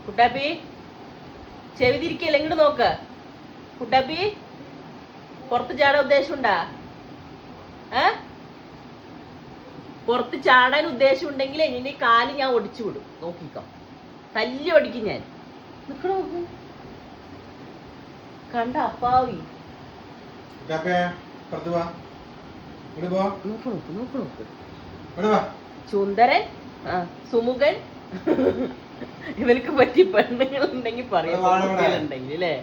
കുട്ടാപ്പി ചെവി തിരിക്കല്ല ഇങ്ങോട്ട് നോക്ക്. കുട്ടാപ്പി പുറത്ത് ചാടാൻ ഉദ്ദേശമുണ്ടാ? പുറത്ത് ചാടാൻ ഉദ്ദേശം ഉണ്ടെങ്കിൽ ഇനി കാല് ഞാൻ ഒടിച്ചു വിടും. നോക്കിക്കോ, തല്ലി ഒടിക്കും ഞാൻ. നിക്കണോ കണ്ട അപ്പാവി. സുന്ദരൻ സുമുഖൻ ഇവർക്ക് പറ്റി പെണ്ണുങ്ങൾ ഉണ്ടെങ്കിൽ പറയുന്നുണ്ടെങ്കിൽ അല്ലേ?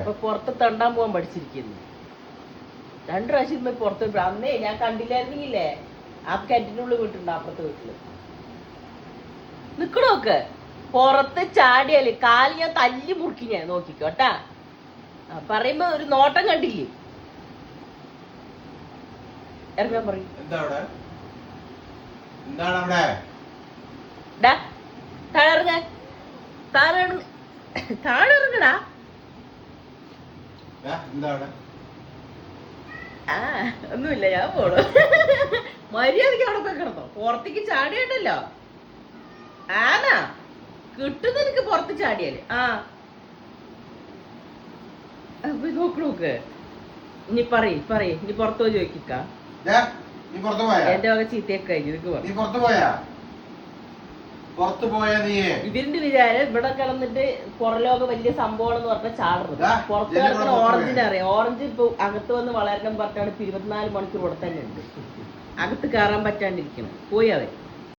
അപ്പൊ പുറത്ത് തണ്ടാൻ പോവാൻ പഠിച്ചിരിക്കുന്നു. 2 പ്രാവശ്യം പുറത്ത് അന്നേ ഞാൻ കണ്ടില്ലായിരുന്നില്ലേ? ആ കിണറ്റിനുള്ളിൽ വീട്ടുണ്ട്, അപ്പുറത്തെ വീട്ടില്. നിക്കണോക്ക് പുറത്ത് ചാടിയാല് കാല് ഞാൻ തല്ലി മുറുക്കി ഞാൻ. നോക്കിക്കോട്ടാ, പറയുമ്പോ ഒരു നോട്ടം കണ്ടില്ലേ? ഇറങ്ങാൻ പറയും. താഴെ ഇറങ്ങാൻ, താഴെ ഇറങ്ങടാ. ഒന്നുമില്ല, ഞാൻ പോണു. മര്യാദക്ക് അവിടെ പോയി കിടന്നോ. പുറത്തേക്ക് ചാടിയണ്ടല്ലോ. ആനാ കിട്ടുന്ന എനിക്ക് പുറത്ത് ചാടിയാല്. നോക്ക്. ഇനി പറയ് ഇനി പുറത്തു പോയി ചോദിക്ക. എന്റെ വക ചീത്തയൊക്കെ കഴിഞ്ഞു. ഇവരിന്റെ വിചാരം ഇവിടെ കിടന്നിട്ട് പുറലോക വലിയ സംഭവം എന്ന് പറഞ്ഞാൽ ചാടുന്നത്. പുറത്ത് കിടക്കുന്ന ഓറഞ്ചിനെ അറിയാം. ഓറഞ്ച് ഇപ്പൊ അകത്ത് വന്ന് വളരണം പറഞ്ഞാണ് 24 മണിക്കൂർ ഇവിടെ തന്നെ ഉണ്ട്. അകത്ത് കയറാൻ പറ്റാണ്ടിരിക്കണം. പോയി അവൻ.